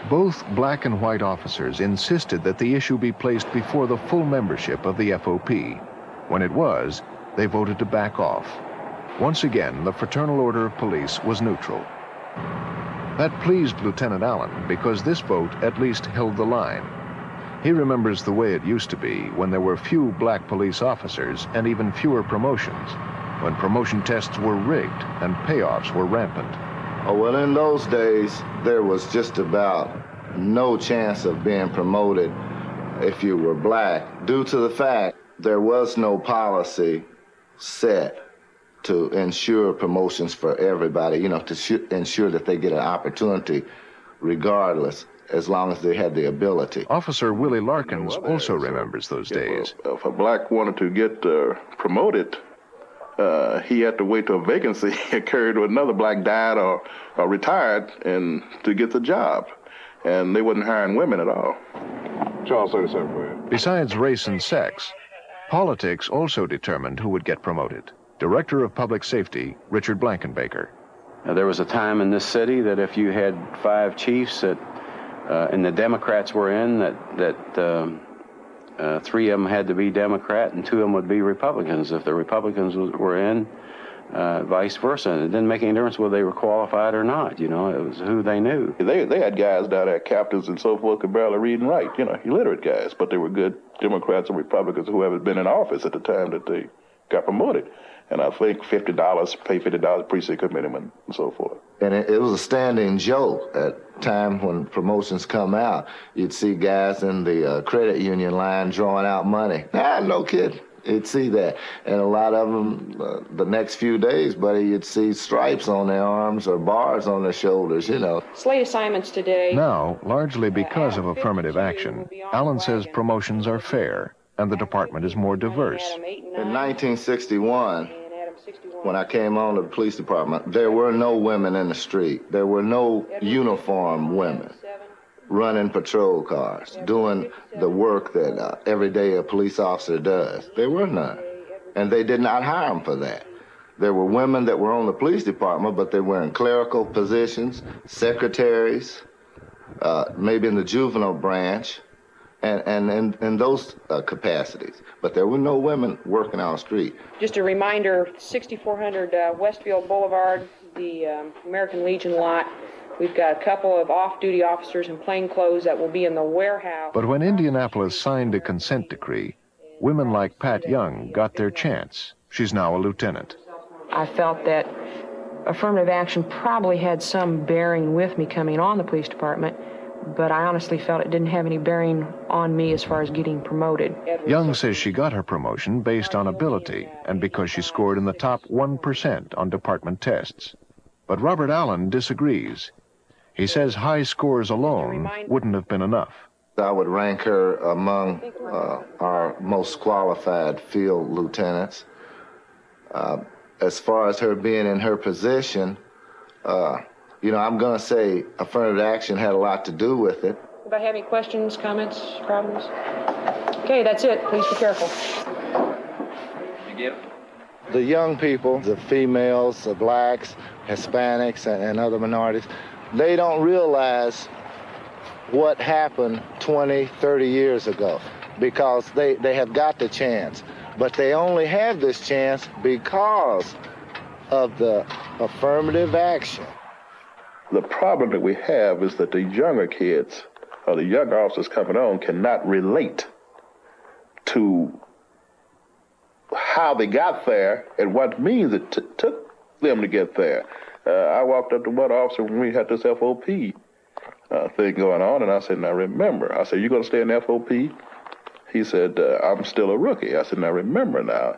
Both black and white officers insisted that the issue be placed before the full membership of the FOP. When it was, they voted to back off. Once again, the Fraternal Order of Police was neutral. That pleased Lieutenant Allen because this vote at least held the line. He remembers the way it used to be when there were few black police officers and even fewer promotions, when promotion tests were rigged and payoffs were rampant. Oh, well, in those days, there was just about no chance of being promoted if you were black, due to the fact there was no policy set to ensure promotions for everybody, you know, to ensure that they get an opportunity regardless, as long as they had the ability. Officer Willie Larkins also remembers those days. If a black wanted to get promoted, he had to wait till a vacancy occurred or another black died or retired and to get the job. And they wasn't hiring women at all. Charles 37. Besides race and sex, politics also determined who would get promoted. Director of Public Safety, Richard Blankenbaker. There was a time in this city that if you had 5 chiefs that, and the Democrats were in, that 3 of them had to be Democrat and 2 of them would be Republicans. If the Republicans were in, vice versa. And it didn't make any difference whether they were qualified or not. You know, it was who they knew. They had guys down there, captains and so forth, could barely read and write, you know, illiterate guys, but they were good Democrats and Republicans who haven't been in office at the time that they got promoted. And I think $50, pay $50 precinct commitment and so forth. And it was a standing joke at time when promotions come out. You'd see guys in the credit union line drawing out money. No kid. You'd see that. And a lot of them, the next few days, buddy, you'd see stripes on their arms or bars on their shoulders, you know. Slate assignments today. Now, largely because of affirmative action, Allen says promotions are fair and the department is more diverse. In 1961, when I came on to the police department, there were no women in the street. There were no uniformed women running patrol cars, doing the work that every day a police officer does. There were none. And they did not hire them for that. There were women that were on the police department, but they were in clerical positions, secretaries, maybe in the juvenile branch, and in those capacities. But there were no women working on the street. Just a reminder, 6400 Westfield Boulevard, the American Legion lot. We've got a couple of off-duty officers in plain clothes that will be in the warehouse. But when Indianapolis signed a consent decree, women like Pat Young got their chance. She's now a lieutenant. I felt that affirmative action probably had some bearing with me coming on the police department, but I honestly felt it didn't have any bearing on me as far as getting promoted. Young says she got her promotion based on ability and because she scored in the top 1% on department tests. But Robert Allen disagrees. He says high scores alone wouldn't have been enough. I would rank her among our most qualified field lieutenants. As far as her being in her position, I'm going to say affirmative action had a lot to do with it. Anybody have any questions, comments, problems? Okay, that's it. Please be careful. The young people, the females, the blacks, Hispanics, and other minorities, they don't realize what happened 20, 30 years ago because they have got the chance. But they only have this chance because of the affirmative action. The problem that we have is that the younger kids, or the younger officers coming on, cannot relate to how they got there and what means it took them to get there. I walked up to one officer when we had this FOP thing going on, and I said, now remember, I said, you going to stay in FOP? He said, I'm still a rookie. I said, now remember now,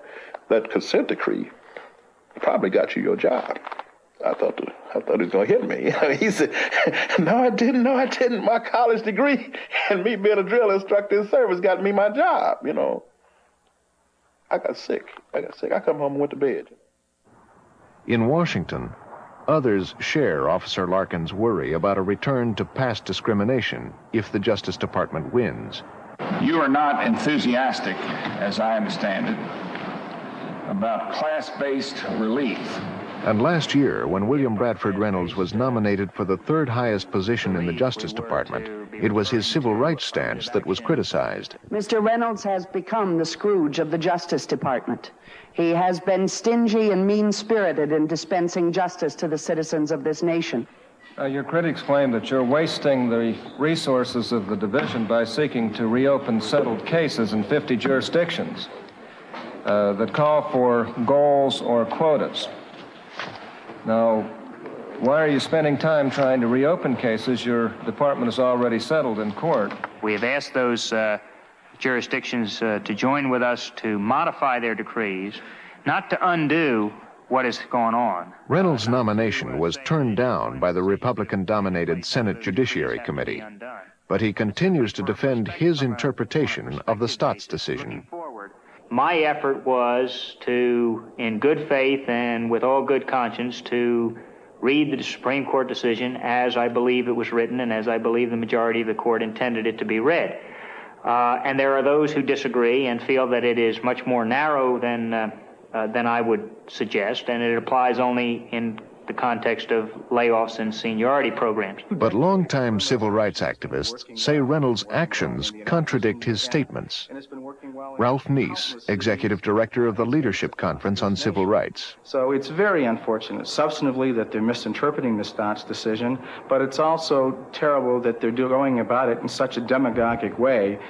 that consent decree probably got you your job. I thought he was going to hit me. He said, no, I didn't. My college degree and me being a drill instructor in service got me my job, I got sick. I come home and went to bed. In Washington, others share Officer Larkin's worry about a return to past discrimination if the Justice Department wins. You are not enthusiastic, as I understand it, about class-based relief. And last year, when William Bradford Reynolds was nominated for the third highest position in the Justice Department, it was his civil rights stance that was criticized. Mr. Reynolds has become the Scrooge of the Justice Department. He has been stingy and mean-spirited in dispensing justice to the citizens of this nation. Your critics claim that you're wasting the resources of the division by seeking to reopen settled cases in 50 jurisdictions that call for goals or quotas. Now, why are you spending time trying to reopen cases your department has already settled in court? We have asked those jurisdictions to join with us to modify their decrees, not to undo what is going on. Reynolds' nomination was turned down by the Republican-dominated Senate Judiciary Committee, but he continues to defend his interpretation of the Stotts decision. My effort was to, in good faith and with all good conscience, to read the Supreme Court decision as I believe it was written and as I believe the majority of the court intended it to be read. And there are those who disagree and feel that it is much more narrow than I would suggest, and it applies only in the context of layoffs and seniority programs. But longtime civil rights activists say Reynolds' actions contradict his statements. Ralph Neese, Executive Director of the Leadership Conference on Civil Rights. So it's very unfortunate, substantively, that they're misinterpreting the Stotts decision, but it's also terrible that they're going about it in such a demagogic way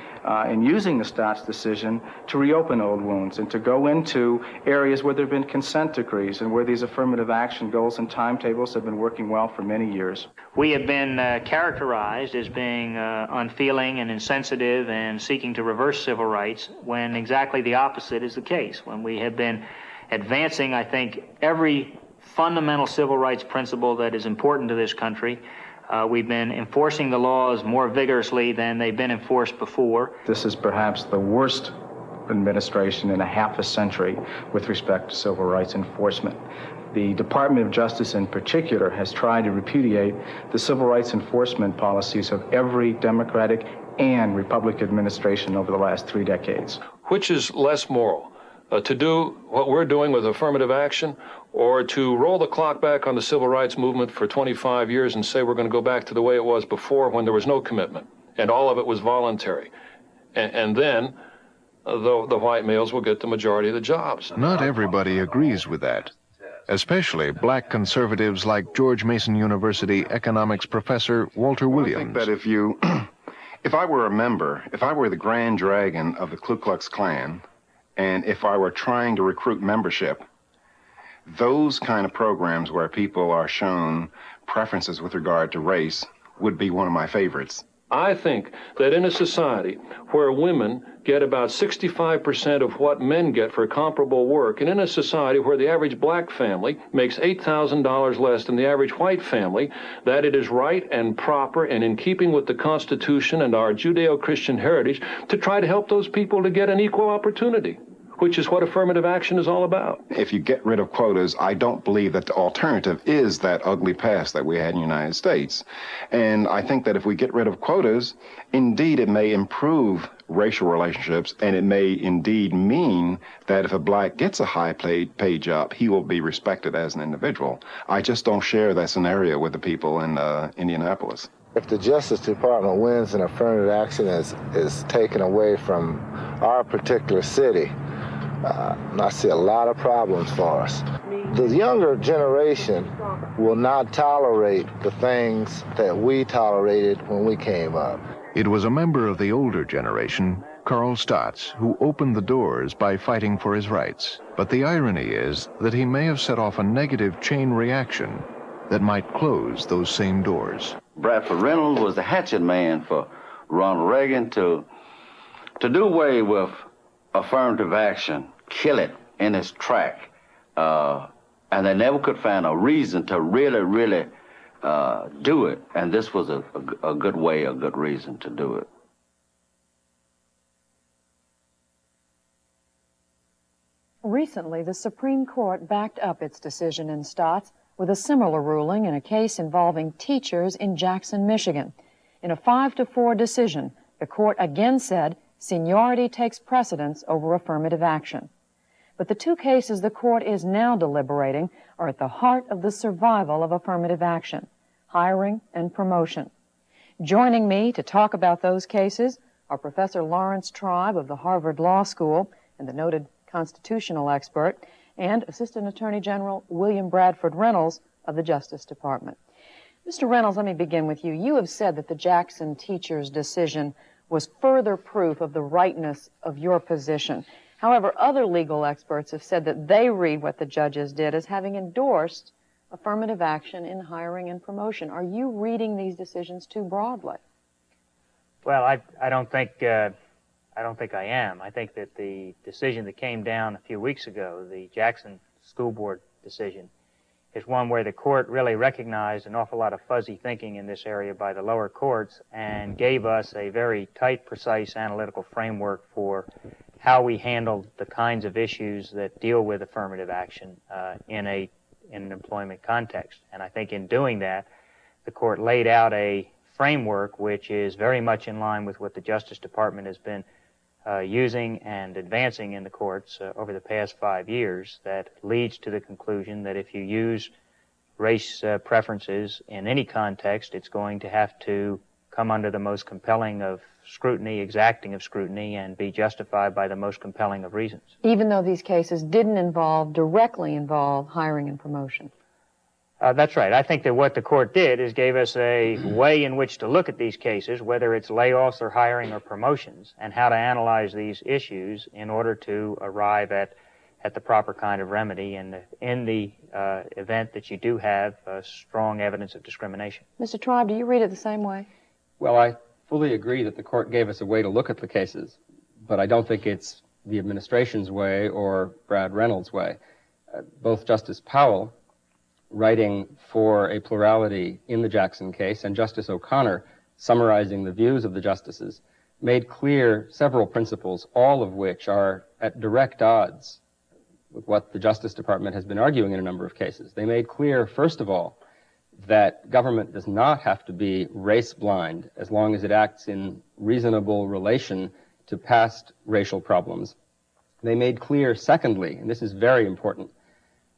in using the Stotts decision to reopen old wounds and to go into areas where there have been consent decrees and where these affirmative action goals and timetables have been working well for many years. We have been characterized as being unfeeling and insensitive and seeking to reverse civil rights when exactly the opposite is the case. When we have been advancing, I think, every fundamental civil rights principle that is important to this country. We've been enforcing the laws more vigorously than they've been enforced before. This is perhaps the worst administration in a half a century with respect to civil rights enforcement. The Department of Justice in particular has tried to repudiate the civil rights enforcement policies of every Democratic and Republican administration over the last 3 decades. Which is less moral? to do what we're doing with affirmative action, or to roll the clock back on the civil rights movement for 25 years and say we're going to go back to the way it was before, when there was no commitment and all of it was voluntary. And then the white males will get the majority of the jobs. Not everybody agrees with that, especially black conservatives like George Mason University economics professor Walter Williams. I think that if I were a member, if I were the Grand Dragon of the Ku Klux Klan, and if I were trying to recruit membership, those kind of programs where people are shown preferences with regard to race would be one of my favorites. I think that in a society where women get about 65% of what men get for comparable work, and in a society where the average black family makes $8,000 less than the average white family, that it is right and proper and in keeping with the Constitution and our Judeo-Christian heritage to try to help those people to get an equal opportunity, which is what affirmative action is all about. If you get rid of quotas, I don't believe that the alternative is that ugly past that we had in the United States. And I think that if we get rid of quotas, indeed it may improve racial relationships, and it may indeed mean that if a black gets a high-paid job, he will be respected as an individual. I just don't share that scenario with the people in Indianapolis. If the Justice Department wins and affirmative action is taken away from our particular city, I see a lot of problems for us. The younger generation will not tolerate the things that we tolerated when we came up. It was a member of the older generation, Carl Stotts, who opened the doors by fighting for his rights. But the irony is that he may have set off a negative chain reaction that might close those same doors. Bradford Reynolds was the hatchet man for Ronald Reagan to do away with affirmative action, kill it in its track. And they never could find a reason to really do it. And this was a good way, a good reason to do it. Recently, the Supreme Court backed up its decision in Stotts with a similar ruling in a case involving teachers in Jackson, Michigan. In a 5-4 decision, the court again said seniority takes precedence over affirmative action. But the two cases the court is now deliberating are at the heart of the survival of affirmative action, hiring and promotion. Joining me to talk about those cases are Professor Lawrence Tribe of the Harvard Law School and the noted constitutional expert, and Assistant Attorney General William Bradford Reynolds of the Justice Department. Mr. Reynolds, let me begin with you. You have said that the Jackson teachers' decision was further proof of the rightness of your position. However, other legal experts have said that they read what the judges did as having endorsed affirmative action in hiring and promotion. Are you reading these decisions too broadly? Well, I don't think I am. I think that the decision that came down a few weeks ago, the Jackson School Board decision, is one where the court really recognized an awful lot of fuzzy thinking in this area by the lower courts and gave us a very tight, precise analytical framework for how we handle the kinds of issues that deal with affirmative action in an employment context. And I think in doing that, the court laid out a framework which is very much in line with what the Justice Department has been using and advancing in the courts over the past 5 years, that leads to the conclusion that if you use race preferences in any context, it's going to have to come under the most compelling of scrutiny, exacting of scrutiny, and be justified by the most compelling of reasons. Even though these cases didn't directly involve hiring and promotion. That's right. I think that what the court did is gave us a way in which to look at these cases, whether it's layoffs or hiring or promotions, and how to analyze these issues in order to arrive at the proper kind of remedy in the event that you do have strong evidence of discrimination. Mr. Tribe, do you read it the same way? Well, I fully agree that the court gave us a way to look at the cases, but I don't think it's the administration's way or Brad Reynolds' way. Both Justice Powell, writing for a plurality in the Jackson case, and Justice O'Connor, summarizing the views of the justices, made clear several principles, all of which are at direct odds with what the Justice Department has been arguing in a number of cases. They made clear, first of all, that government does not have to be race blind as long as it acts in reasonable relation to past racial problems. They made clear, secondly, and this is very important,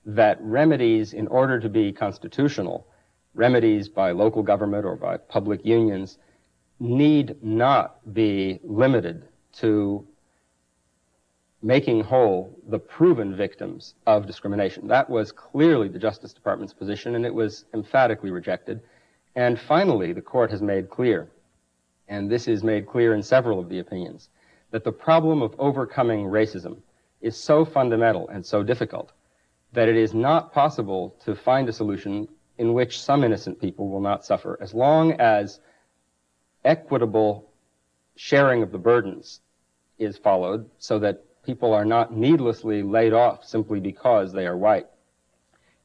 that remedies, in order to be constitutional, remedies by local government or by public unions, need not be limited to making whole the proven victims of discrimination. That was clearly the Justice Department's position, and it was emphatically rejected. And finally, the court has made clear, and this is made clear in several of the opinions, that the problem of overcoming racism is so fundamental and so difficult that it is not possible to find a solution in which some innocent people will not suffer, as long as equitable sharing of the burdens is followed, so that people are not needlessly laid off simply because they are white.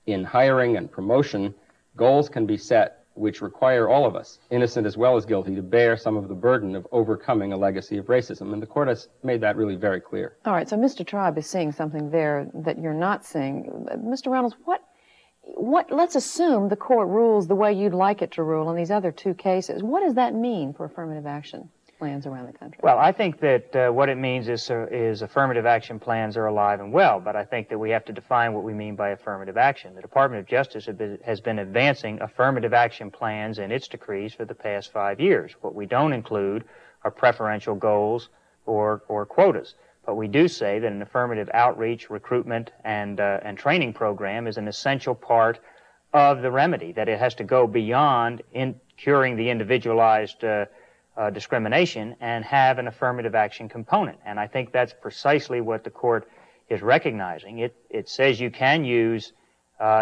In hiring and promotion, goals can be set which require all of us, innocent as well as guilty, to bear some of the burden of overcoming a legacy of racism. And the court has made that really very clear. All right, so Mr. Tribe is seeing something there that you're not seeing. Mr. Reynolds, let's assume the court rules the way you'd like it to rule in these other two cases. What does that mean for affirmative action plans around the country? Well, I think that what it means is affirmative action plans are alive and well, but I think that we have to define what we mean by affirmative action. The Department of Justice has been advancing affirmative action plans in its decrees for the past 5 years. What we don't include are preferential goals or quotas. But we do say that an affirmative outreach, recruitment, and training program is an essential part of the remedy, that it has to go beyond curing the individualized discrimination and have an affirmative action component. And I think that's precisely what the court is recognizing. It says you can use,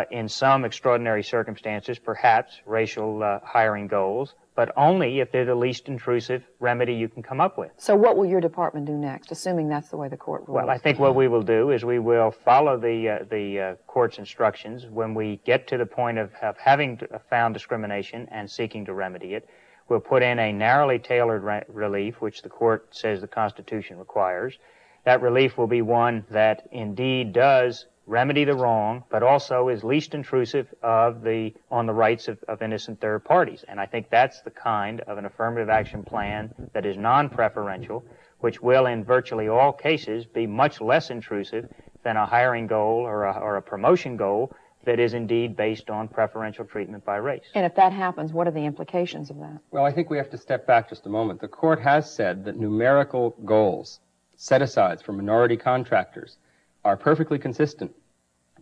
in some extraordinary circumstances, perhaps racial hiring goals, but only if they're the least intrusive remedy you can come up with. So what will your department do next, assuming that's the way the court rules? Well, I think what we will do is we will follow the court's instructions when we get to the point of having found discrimination and seeking to remedy it. We'll put in a narrowly tailored relief, which the court says the Constitution requires. That relief will be one that indeed does remedy the wrong, but also is least intrusive on the rights of innocent third parties. And I think that's the kind of an affirmative action plan that is non-preferential, which will in virtually all cases be much less intrusive than a hiring goal or a promotion goal that is indeed based on preferential treatment by race. And if that happens, what are the implications of that? Well, I think we have to step back just a moment. The court has said that numerical goals, set-asides for minority contractors, are perfectly consistent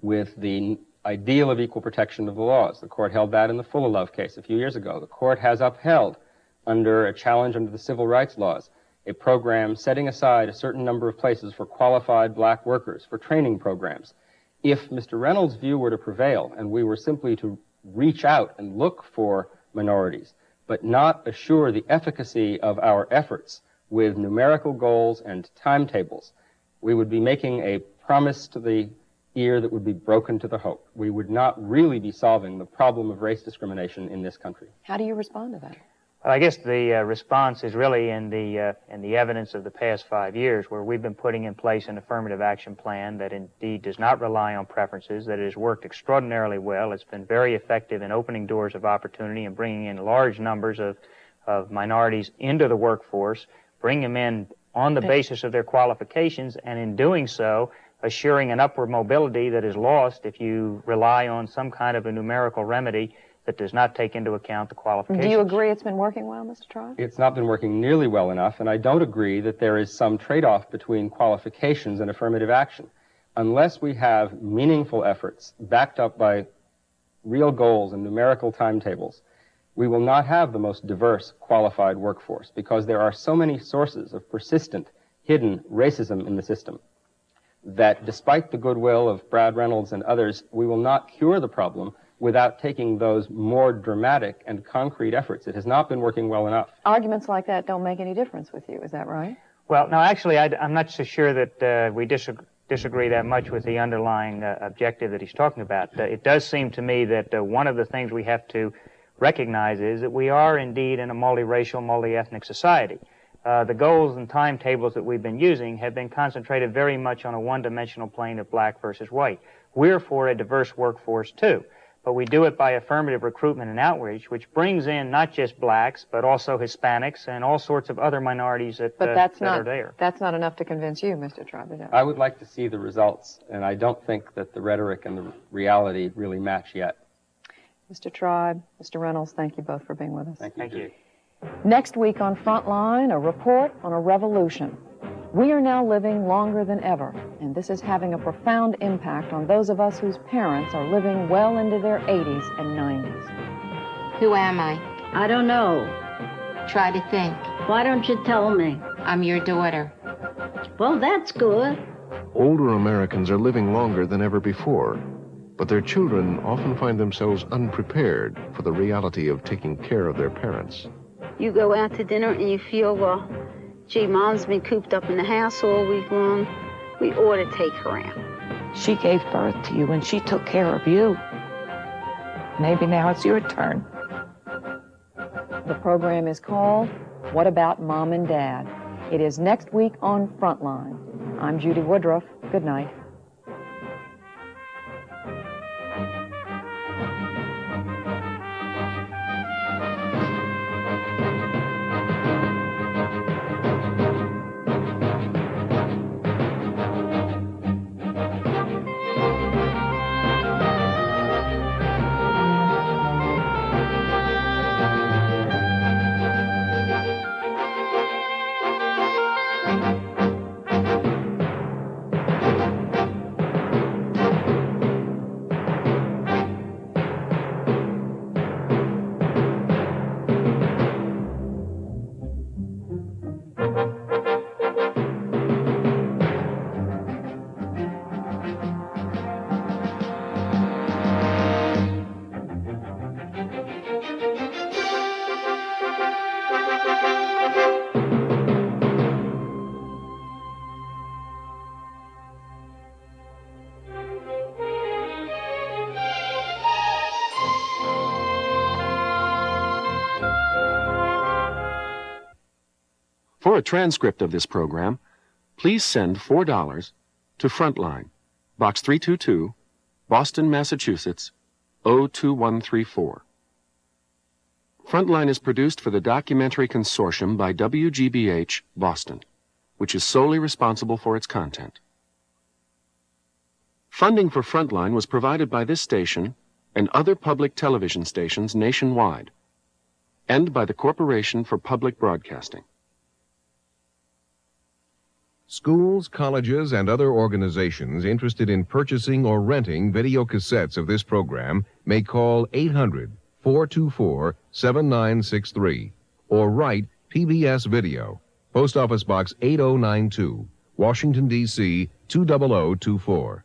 with the ideal of equal protection of the laws. The court held that in the Fuller case a few years ago. The court has upheld, under a challenge under the civil rights laws, a program setting aside a certain number of places for qualified black workers, for training programs. If Mr. Reynolds' view were to prevail and we were simply to reach out and look for minorities, but not assure the efficacy of our efforts with numerical goals and timetables, we would be making a promise to the ear that would be broken to the hope. We would not really be solving the problem of race discrimination in this country. How do you respond to that? Well, I guess the response is really in the evidence of the past 5 years, where we've been putting in place an affirmative action plan that indeed does not rely on preferences, that it has worked extraordinarily well. It's been very effective in opening doors of opportunity and bringing in large numbers of minorities into the workforce, bring them in on the basis of their qualifications, and in doing so, assuring an upward mobility that is lost if you rely on some kind of a numerical remedy that does not take into account the qualifications. Do you agree it's been working well, Mr. Tribe? It's not been working nearly well enough, and I don't agree that there is some trade-off between qualifications and affirmative action. Unless we have meaningful efforts backed up by real goals and numerical timetables, we will not have the most diverse, qualified workforce, because there are so many sources of persistent, hidden racism in the system that despite the goodwill of Brad Reynolds and others, we will not cure the problem without taking those more dramatic and concrete efforts. It has not been working well enough. Arguments like that don't make any difference with you, is that right? Well, no, actually, I'm not so sure that we disagree that much with the underlying objective that he's talking about. It does seem to me that one of the things we have to recognize is that we are indeed in a multiracial, multi-ethnic society. The goals and timetables that we've been using have been concentrated very much on a one-dimensional plane of black versus white. We're for a diverse workforce, too. But we do it by affirmative recruitment and outreach, which brings in not just blacks, but also Hispanics and all sorts of other minorities that are there. That's not enough to convince you, Mr. Tribe, is it? I would like to see the results, and I don't think that the rhetoric and the reality really match yet. Mr. Tribe, Mr. Reynolds, thank you both for being with us. Thank you. Next week on Frontline, a report on a revolution. We are now living longer than ever, and this is having a profound impact on those of us whose parents are living well into their 80s and 90s. Who am I? I don't know. Try to think. Why don't you tell me? I'm your daughter. Well, that's good. Older Americans are living longer than ever before, but their children often find themselves unprepared for the reality of taking care of their parents. You go out to dinner and you feel, well, gee, Mom's been cooped up in the house all week long. We ought to take her out. She gave birth to you and she took care of you. Maybe now it's your turn. The program is called What About Mom and Dad? It is next week on Frontline. I'm Judy Woodruff. Good night. For a transcript of this program, please send $4 to Frontline, Box 322, Boston, Massachusetts, 02134. Frontline is produced for the Documentary Consortium by WGBH, Boston, which is solely responsible for its content. Funding for Frontline was provided by this station and other public television stations nationwide, and by the Corporation for Public Broadcasting. Schools, colleges, and other organizations interested in purchasing or renting video cassettes of this program may call 800-424-7963 or write PBS Video, Post Office Box 8092, Washington, D.C. 20024.